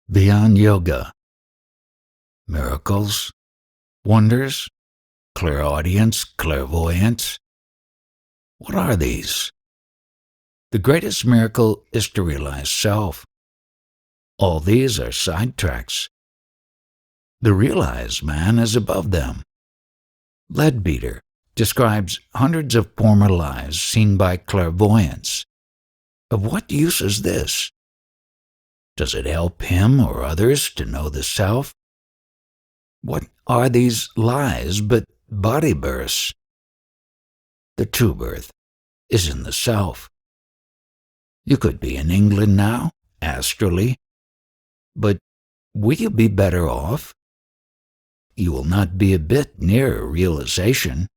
beyond yoga. Miracles, wonders, clairaudience, clairvoyance. What are these? The greatest miracle is to realize self. All these are sidetracks. The realized man is above them. Leadbeater describes hundreds of former lives seen by clairvoyance. Of what use is this? Does it help him or others to know the self? What are these lies but body births? The true birth is in the self. You could be in England now, astrally, but will you be better off? You will not be a bit nearer realization.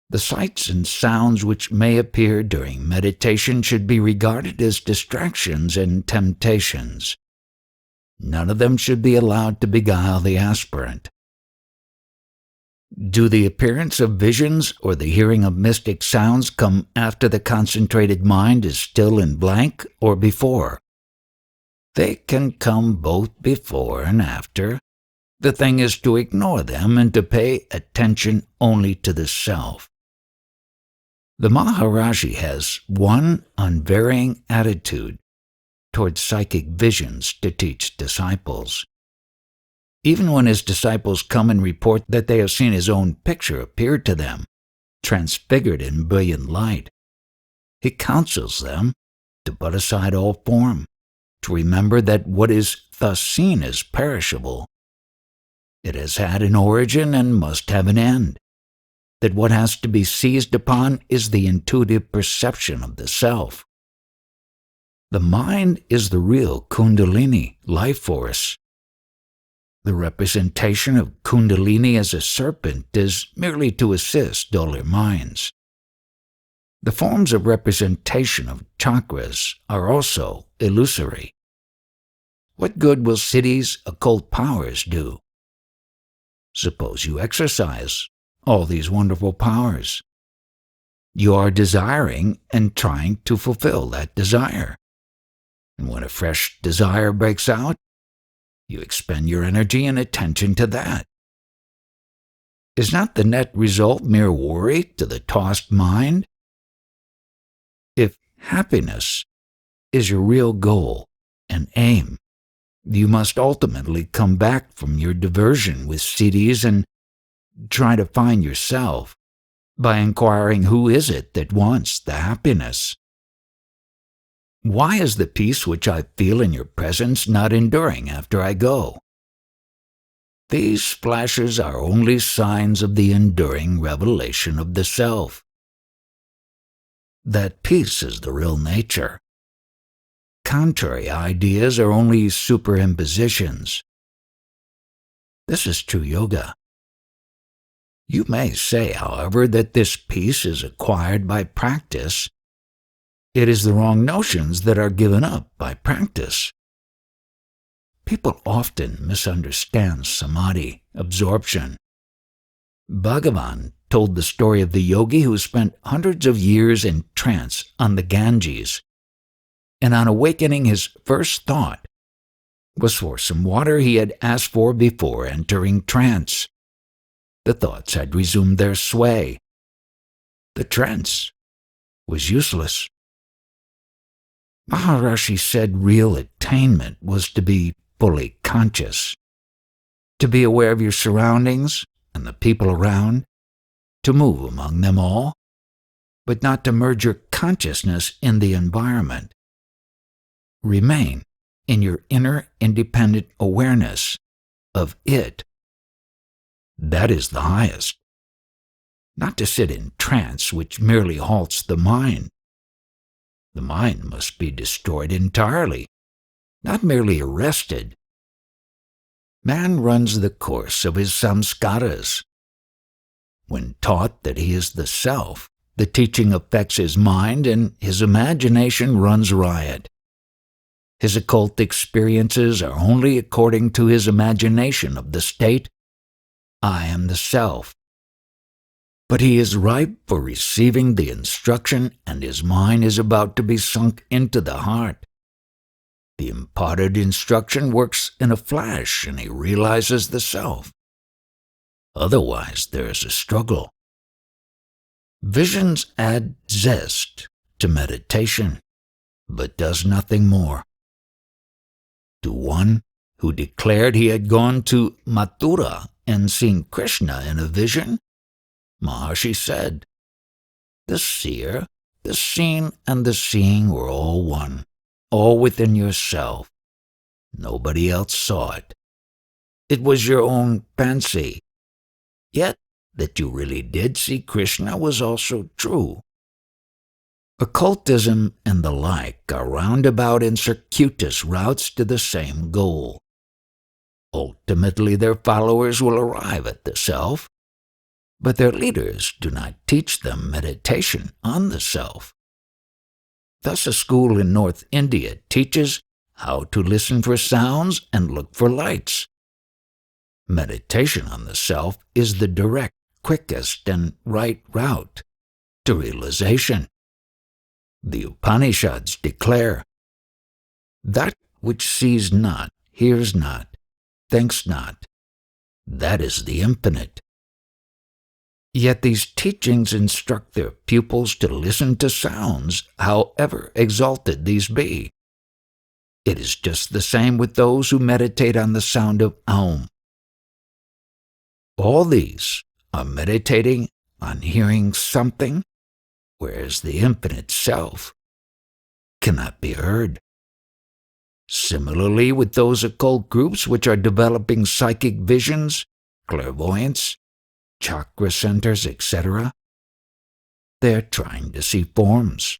The sights and sounds which may appear during meditation should be regarded as distractions and temptations. None of them should be allowed to beguile the aspirant. Do the appearance of visions or the hearing of mystic sounds come after the concentrated mind is still in blank or before? They can come both before and after. The thing is to ignore them and to pay attention only to the self. The Maharshi has one unvarying attitude toward psychic visions to teach disciples. Even when his disciples come and report that they have seen his own picture appear to them, transfigured in brilliant light, he counsels them to put aside all form, to remember that what is thus seen is perishable. It has had an origin and must have an end. That what has to be seized upon is the intuitive perception of the self. The mind is the real Kundalini, life force. The representation of Kundalini as a serpent is merely to assist duller minds. The forms of representation of chakras are also illusory. What good will cities' occult powers do? Suppose you exercise all these wonderful powers. You are desiring and trying to fulfill that desire. And when a fresh desire breaks out, you expend your energy and attention to that. Is not the net result mere worry to the tossed mind? If happiness is your real goal and aim, you must ultimately come back from your diversion with CDs and try to find yourself by inquiring who is it that wants the happiness. Why is the peace which I feel in your presence not enduring after I go? These flashes are only signs of the enduring revelation of the self. That peace is the real nature. Contrary ideas are only superimpositions. This is true yoga. You may say, however, that this peace is acquired by practice. It is the wrong notions that are given up by practice. People often misunderstand samadhi, absorption. Bhagavan told the story of the yogi who spent hundreds of years in trance on the Ganges, and on awakening his first thought was for some water he had asked for before entering trance. The thoughts had resumed their sway. The trance was useless. Maharshi said real attainment was to be fully conscious, to be aware of your surroundings and the people around, to move among them all, but not to merge your consciousness in the environment. Remain in your inner independent awareness of it. That is the highest. Not to sit in trance which merely halts the mind. The mind must be destroyed entirely, not merely arrested. Man runs the course of his samskaras. When taught that he is the self, the teaching affects his mind and his imagination runs riot. His occult experiences are only according to his imagination of the state, I am the self. But he is ripe for receiving the instruction and his mind is about to be sunk into the heart. The imparted instruction works in a flash and he realizes the self. Otherwise, there is a struggle. Visions add zest to meditation, but does nothing more. To one who declared he had gone to Mathura and seen Krishna in a vision, Maharshi said, "The seer, the seen, and the seeing were all one, all within yourself. Nobody else saw it. It was your own fancy. Yet, that you really did see Krishna was also true." Occultism and the like are roundabout and circuitous routes to the same goal. Ultimately, their followers will arrive at the self, but their leaders do not teach them meditation on the self. Thus, a school in North India teaches how to listen for sounds and look for lights. Meditation on the self is the direct, quickest, and right route to realization. The Upanishads declare, "That which sees not, hears not, thinks not, that is the infinite." Yet these teachings instruct their pupils to listen to sounds, however exalted these be. It is just the same with those who meditate on the sound of Aum. All these are meditating on hearing something, whereas the infinite self cannot be heard. Similarly, with those occult groups which are developing psychic visions, clairvoyance, chakra centers, etc., they are trying to see forms,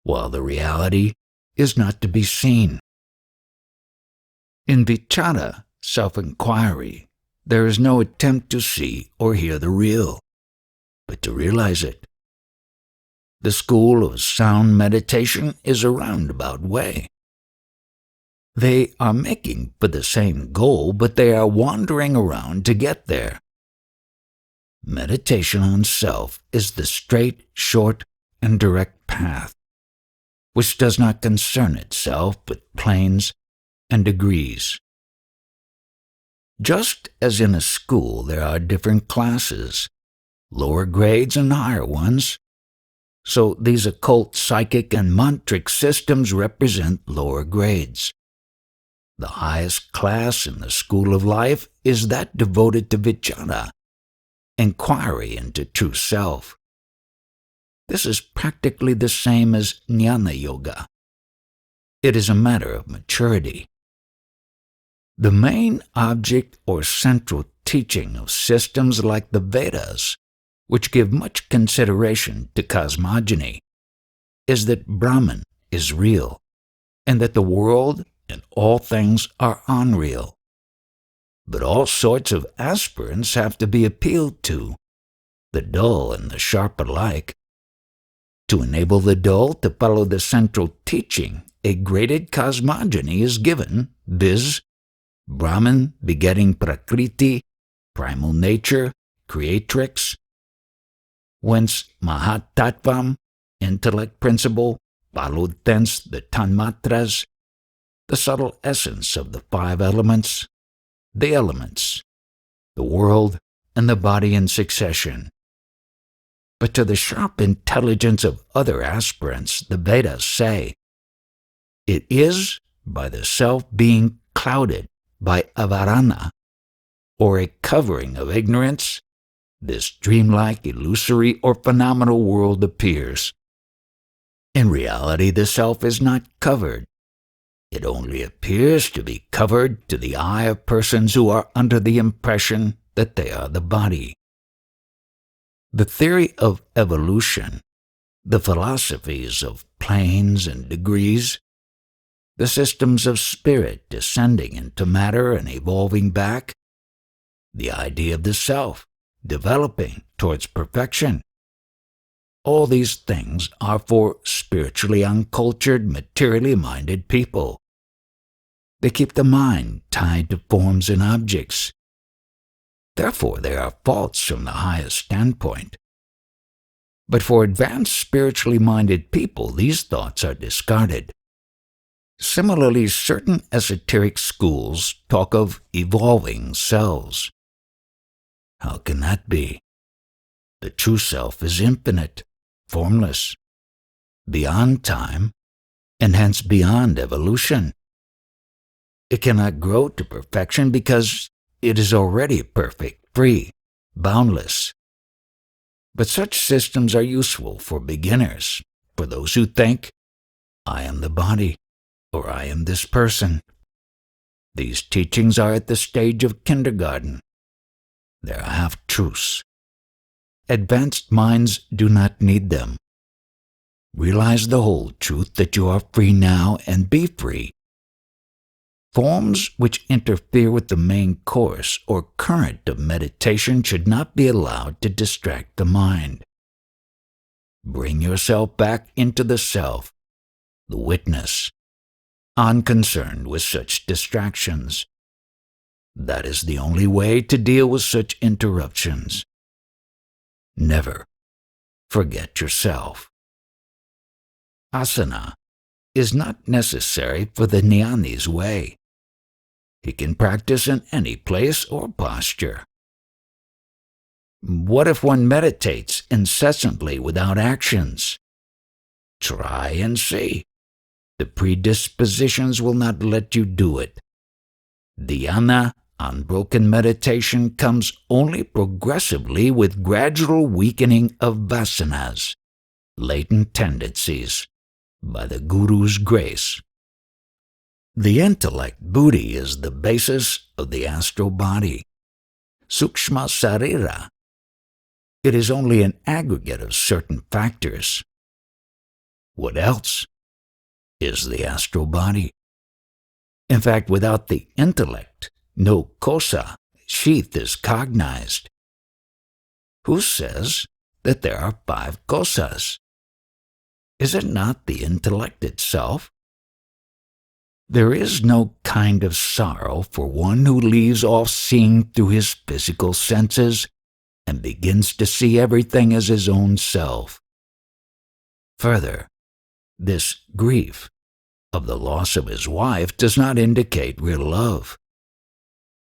while the reality is not to be seen. In vichara, self-inquiry, there is no attempt to see or hear the real, but to realize it. The school of sound meditation is a roundabout way. They are making for the same goal, but they are wandering around to get there. Meditation on self is the straight, short, and direct path, which does not concern itself with planes and degrees. Just as in a school there are different classes, lower grades and higher ones, so these occult, psychic, and mantric systems represent lower grades. The highest class in the school of life is that devoted to vichara, inquiry into true self. This is practically the same as jnana yoga. It is a matter of maturity. The main object or central teaching of systems like the Vedas, which give much consideration to cosmogony, is that Brahman is real, and that the world and all things are unreal. But all sorts of aspirants have to be appealed to, the dull and the sharp alike. To enable the dull to follow the central teaching, a graded cosmogony is given, viz., Brahman begetting Prakriti, primal nature, creatrix, whence Mahatattvam, intellect principle, followed thence the Tanmatras, the subtle essence of the 5 elements, the world, and the body in succession. But to the sharp intelligence of other aspirants, the Vedas say, it is by the self being clouded by avarana, or a covering of ignorance, this dreamlike, illusory, or phenomenal world appears. In reality, the self is not covered. It only appears to be covered to the eye of persons who are under the impression that they are the body. The theory of evolution, the philosophies of planes and degrees, the systems of spirit descending into matter and evolving back, the idea of the self developing towards perfection, all these things are for spiritually uncultured, materially minded people. They keep the mind tied to forms and objects. Therefore, they are false from the highest standpoint. But for advanced spiritually minded people, these thoughts are discarded. Similarly, certain esoteric schools talk of evolving selves. How can that be? The true self is infinite, formless, beyond time, and hence beyond evolution. It cannot grow to perfection because it is already perfect, free, boundless. But such systems are useful for beginners, for those who think, I am the body, or I am this person. These teachings are at the stage of kindergarten. They are half-truths. Advanced minds do not need them. Realize the whole truth that you are free now and be free. Forms which interfere with the main course or current of meditation should not be allowed to distract the mind. Bring yourself back into the self, the witness, unconcerned with such distractions. That is the only way to deal with such interruptions. Never forget yourself. Asana is not necessary for the jnani's way. He can practice in any place or posture. What if one meditates incessantly without actions? Try and see. The predispositions will not let you do it. Dhyana, unbroken meditation, comes only progressively with gradual weakening of vasanas, latent tendencies, by the Guru's grace. The intellect buddhi is the basis of the astral body, sukshma sarira. It is only an aggregate of certain factors. What else is the astral body? In fact, without the intellect, no kosa, sheath, is cognized. Who says that there are 5 kosas? Is it not the intellect itself? There is no kind of sorrow for one who leaves off seeing through his physical senses and begins to see everything as his own self. Further, this grief of the loss of his wife does not indicate real love.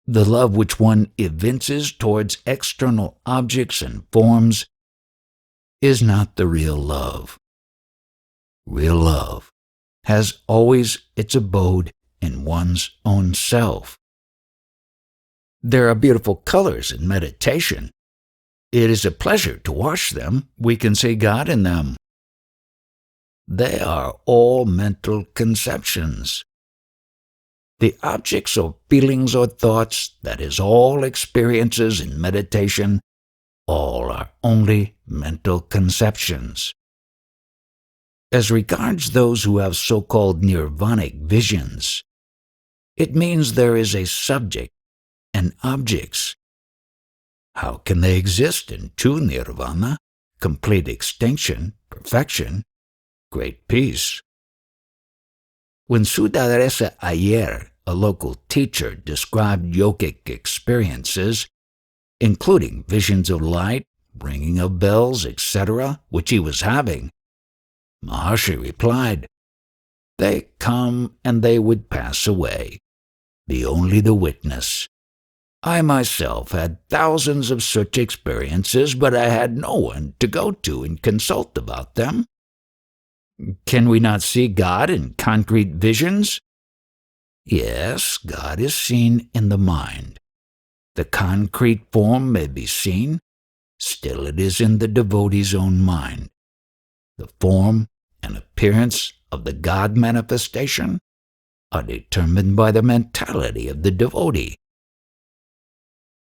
The love which one evinces towards external objects and forms is not the real love. Real love has always its abode in one's own self. There are beautiful colors in meditation. It is a pleasure to watch them. We can see God in them. They are all mental conceptions. The objects or feelings or thoughts, that is, all experiences in meditation, all are only mental conceptions. As regards those who have so-called nirvanic visions, it means there is a subject and objects. How can they exist in true nirvana, complete extinction, perfection, great peace? When Sudaresa Iyer, a local teacher, described yogic experiences, including visions of light, ringing of bells, etc., which he was having, Maharshi replied, "They come and they would pass away. Be only the witness. I myself had thousands of such experiences, but I had no one to go to and consult about them." Can we not see God in concrete visions? Yes, God is seen in the mind. The concrete form may be seen, still it is in the devotee's own mind. The form and appearance of the God manifestation are determined by the mentality of the devotee.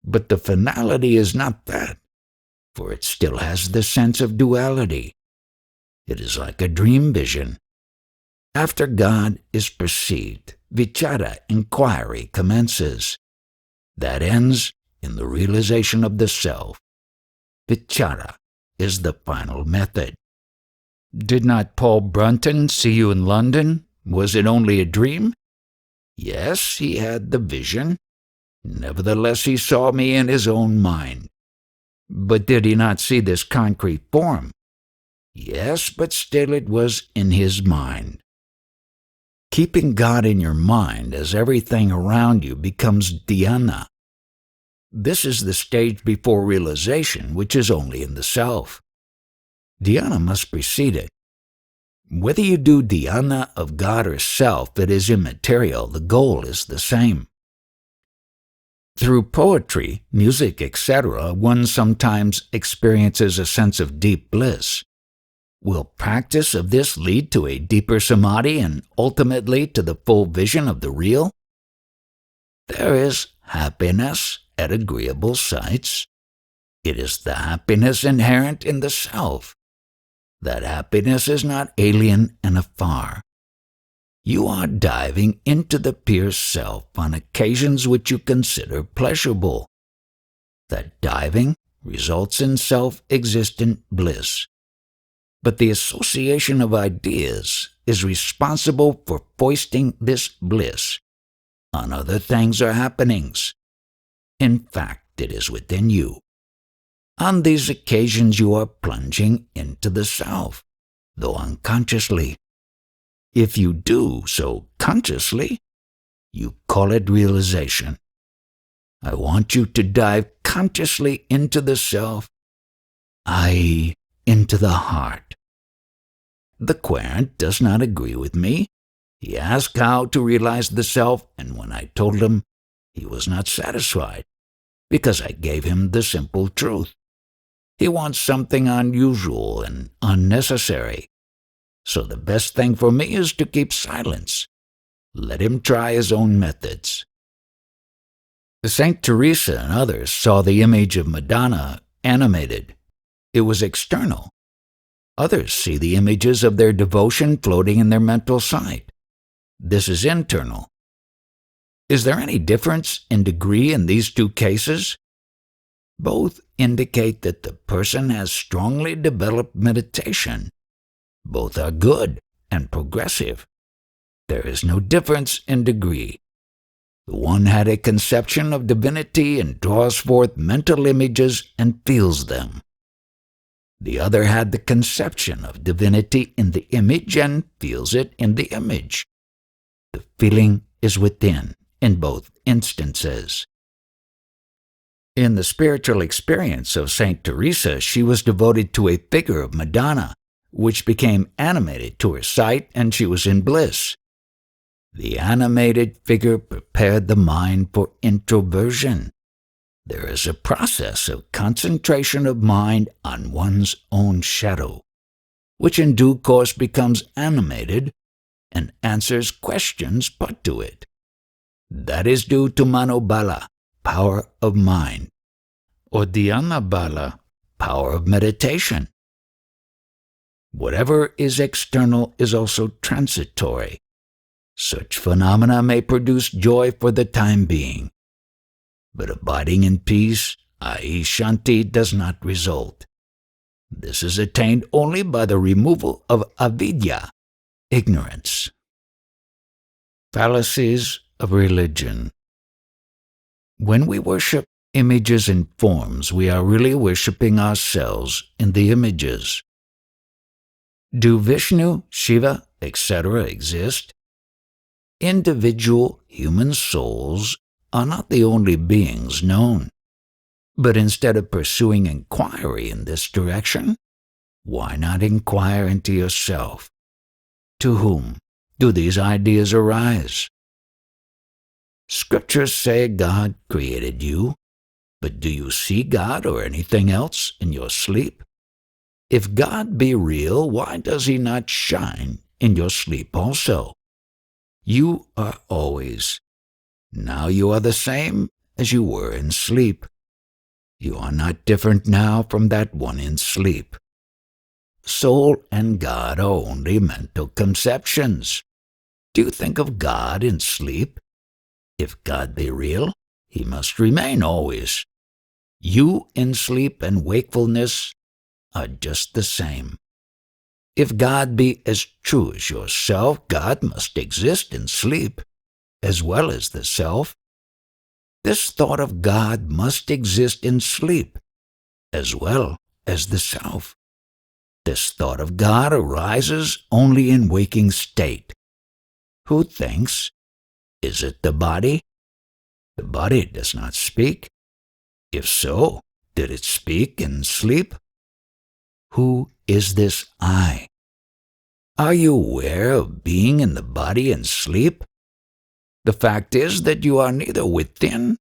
But the finality is not that, for it still has the sense of duality. It is like a dream vision. After God is perceived, vichara, inquiry, commences. That ends in the realization of the self. Vichara is the final method. Did not Paul Brunton see you in London? Was it only a dream? Yes, he had the vision. Nevertheless, he saw me in his own mind. But did he not see this concrete form? Yes, but still it was in his mind. keeping God in your mind as everything around you becomes dhyana. This is the stage before realization, which is only in the self. Dhyana must precede it. Whether you do dhyana of God or self, it is immaterial. The goal is the same. Through poetry, music, etc., one sometimes experiences a sense of deep bliss. Will practice of this lead to a deeper samadhi and ultimately to the full vision of the real? There is happiness at agreeable sights. It is the happiness inherent in the self. That happiness is not alien and afar. You are diving into the pure self on occasions which you consider pleasurable. That diving results in self-existent bliss. But the association of ideas is responsible for foisting this bliss on other things or happenings. In fact, it is within you. On these occasions you are plunging into the self, though unconsciously. If you do so consciously, you call it realization. I want you to dive consciously into the self, i.e., into the heart. The querent does not agree with me. He asked how to realize the self, and when I told him, he was not satisfied, because I gave him the simple truth. He wants something unusual and unnecessary. So the best thing for me is to keep silence. Let him try his own methods. Saint Teresa and others saw the image of Madonna animated. It was external. Others see the images of their devotion floating in their mental sight. This is internal. Is there any difference in degree in these two cases? Both indicate that the person has strongly developed meditation. Both are good and progressive. There is no difference in degree. The one had a conception of divinity and draws forth mental images and feels them. The other had the conception of divinity in the image and feels it in the image. The feeling is within in both instances. In the spiritual experience of Saint Teresa, she was devoted to a figure of Madonna, which became animated to her sight, and she was in bliss. The animated figure prepared the mind for introversion. There is a process of concentration of mind on one's own shadow, which in due course becomes animated and answers questions put to it. That is due to manobala, power of mind, or dhyana bala, power of meditation. Whatever is external is also transitory. Such phenomena may produce joy for the time being, but abiding in peace, i.e. shanti, does not result. This is attained only by the removal of avidya, ignorance. Fallacies of religion. When we worship images and forms, we are really worshiping ourselves in the images. Do Vishnu, Shiva, etc. exist? Individual human souls are not the only beings known. But instead of pursuing inquiry in this direction, why not inquire into yourself? To whom do these ideas arise? Scriptures say God created you, but do you see God or anything else in your sleep? If God be real, why does he not shine in your sleep also? You are always. Now you are the same as you were in sleep. You are not different now from that one in sleep. Soul and God are only mental conceptions. Do you think of God in sleep? If God be real, he must remain always. You in sleep and wakefulness are just the same. If God be as true as yourself, God must exist in sleep, as well as the self. This thought of God must exist in sleep, as well as the self. This thought of God arises only in waking state. Who thinks? Is it the body? The body does not speak. If so, did it speak in sleep? Who is this I? Are you aware of being in the body in sleep? The fact is that you are neither within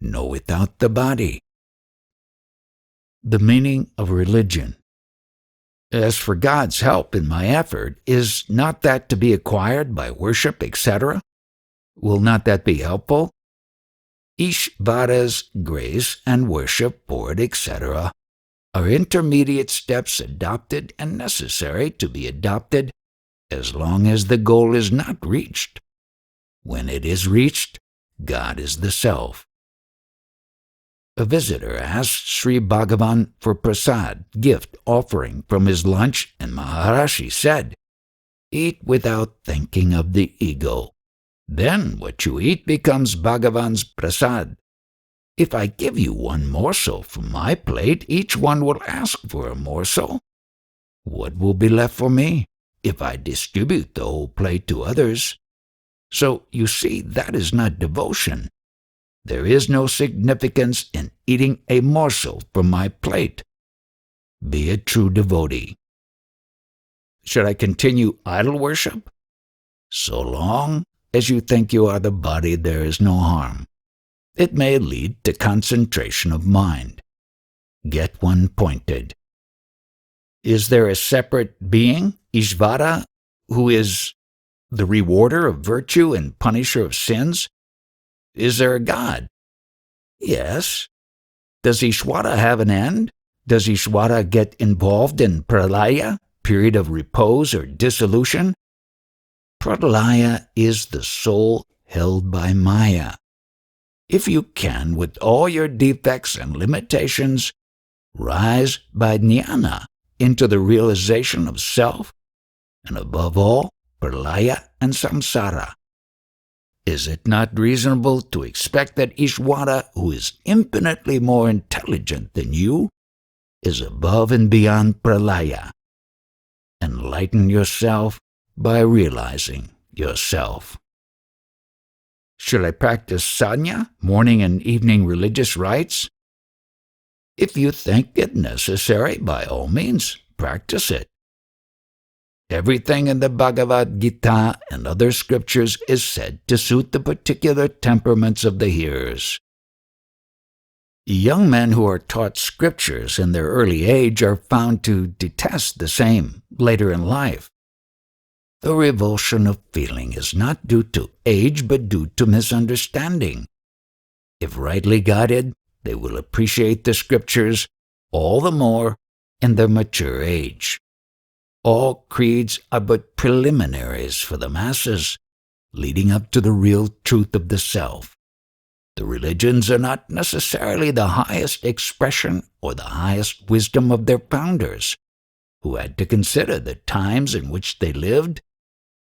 nor without the body. The meaning of religion. As for God's help in my effort, is not that to be acquired by worship, etc.? Will not that be helpful? Ishvara's grace and worship for it, etc., are intermediate steps adopted and necessary to be adopted as long as the goal is not reached. When it is reached, God is the Self. A visitor asked Sri Bhagavan for prasad, gift offering from his lunch, and Maharshi said, "Eat without thinking of the ego. Then what you eat becomes Bhagavan's prasad. If I give you one morsel from my plate, each one will ask for a morsel. What will be left for me if I distribute the whole plate to others? So, you see, that is not devotion. There is no significance in eating a morsel from my plate. Be a true devotee." Should I continue idol worship? So long as you think you are the body, there is no harm. It may lead to concentration of mind. Get one pointed. Is there a separate being, Ishvara, who is the rewarder of virtue and punisher of sins? Is there a God? Yes. Does Ishvara have an end? Does Ishvara get involved in pralaya, period of repose or dissolution? Pralaya is the soul held by Maya. If you can, with all your defects and limitations, rise by jnana into the realization of self, and above all, pralaya and samsara, is it not reasonable to expect that Ishvara, who is infinitely more intelligent than you, is above and beyond pralaya? Enlighten yourself by realizing yourself. Should I practice sadhana, morning and evening religious rites? If you think it necessary, by all means, practice it. Everything in the Bhagavad Gita and other scriptures is said to suit the particular temperaments of the hearers. Young men who are taught scriptures in their early age are found to detest the same later in life. The revulsion of feeling is not due to age, but due to misunderstanding. If rightly guided, they will appreciate the scriptures all the more in their mature age. All creeds are but preliminaries for the masses, leading up to the real truth of the self. The religions are not necessarily the highest expression or the highest wisdom of their founders, who had to consider the times in which they lived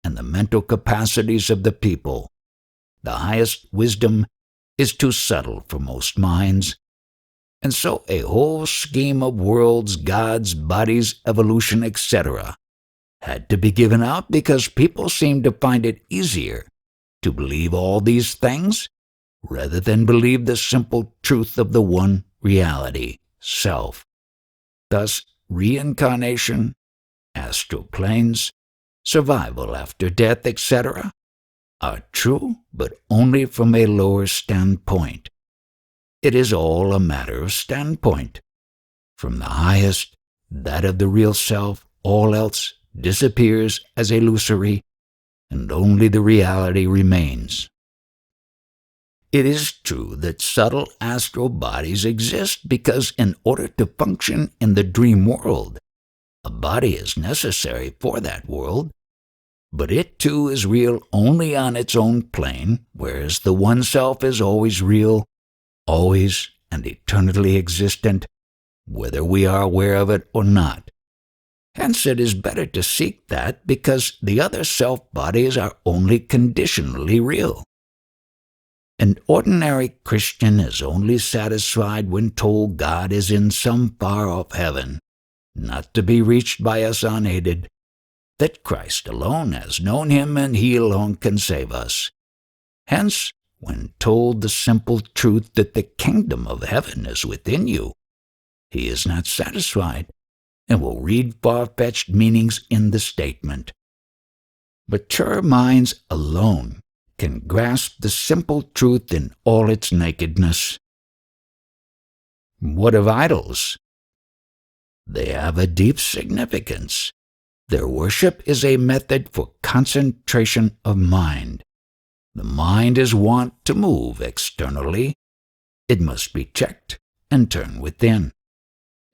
and the mental capacities of the people. The highest wisdom is too subtle for most minds, and so a whole scheme of worlds, gods, bodies, evolution, etc., had to be given out because people seemed to find it easier to believe all these things rather than believe the simple truth of the one reality, self. Thus, reincarnation, astral planes, survival after death, etc., are true, but only from a lower standpoint. It is all a matter of standpoint. From the highest, that of the real self, all else disappears as illusory, and only the reality remains. It is true that subtle astral bodies exist because in order to function in the dream world, a body is necessary for that world, but it too is real only on its own plane, whereas the one self is always real, always and eternally existent, whether we are aware of it or not. Hence it is better to seek that because the other self-bodies are only conditionally real. An ordinary Christian is only satisfied when told God is in some far-off heaven, not to be reached by us unaided, that Christ alone has known him and he alone can save us. Hence, when told the simple truth that the kingdom of heaven is within you, he is not satisfied and will read far-fetched meanings in the statement. Mature minds alone can grasp the simple truth in all its nakedness. What of idols? They have a deep significance. Their worship is a method for concentration of mind. The mind is wont to move externally. It must be checked and turn within.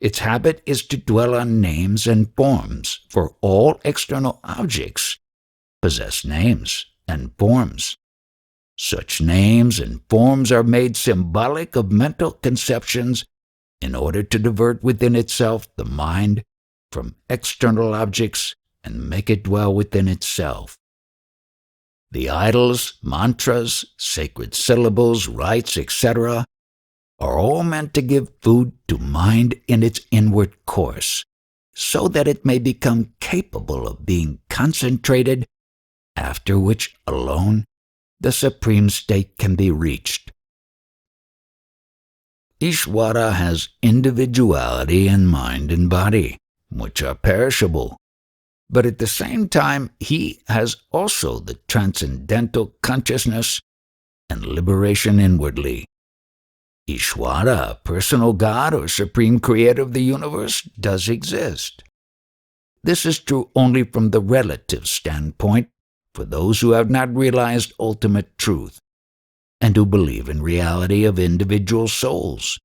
Its habit is to dwell on names and forms, for all external objects possess names and forms. Such names and forms are made symbolic of mental conceptions in order to divert within itself the mind from external objects and make it dwell within itself. The idols, mantras, sacred syllables, rites, etc., are all meant to give food to mind in its inward course, so that it may become capable of being concentrated, after which alone the supreme state can be reached. Ishvara has individuality in mind and body, which are perishable, but at the same time he has also the transcendental consciousness and liberation inwardly. Ishvara, personal God or supreme creator of the universe, does exist. This is true only from the relative standpoint for those who have not realized ultimate truth and who believe in reality of individual souls.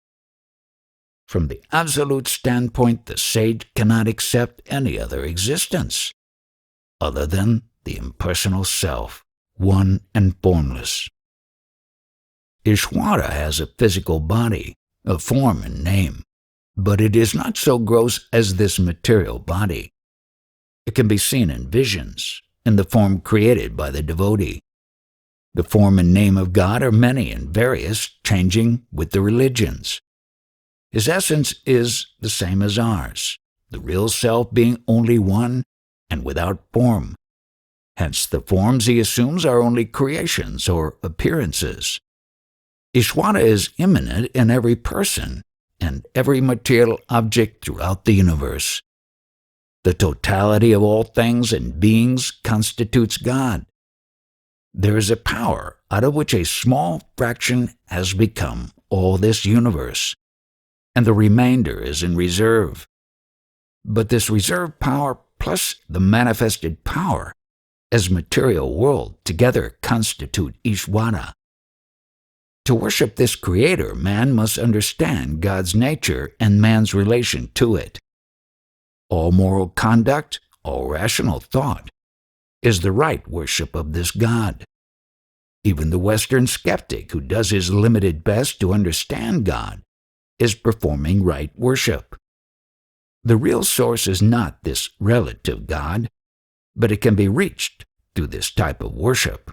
From the absolute standpoint, the sage cannot accept any other existence other than the impersonal self, one and formless. Ishvara has a physical body, a form and name, but it is not so gross as this material body. It can be seen in visions, in the form created by the devotee. The form and name of God are many and various, changing with the religions. His essence is the same as ours, the real self being only one and without form. Hence the forms he assumes are only creations or appearances. Ishvara is immanent in every person and every material object throughout the universe. The totality of all things and beings constitutes God. There is a power out of which a small fraction has become all this universe, and the remainder is in reserve. But this reserve power plus the manifested power as material world together constitute Ishvara. To worship this Creator, man must understand God's nature and man's relation to it. All moral conduct, all rational thought, is the right worship of this God. Even the Western skeptic who does his limited best to understand God is performing right worship. The real source is not this relative God, but it can be reached through this type of worship.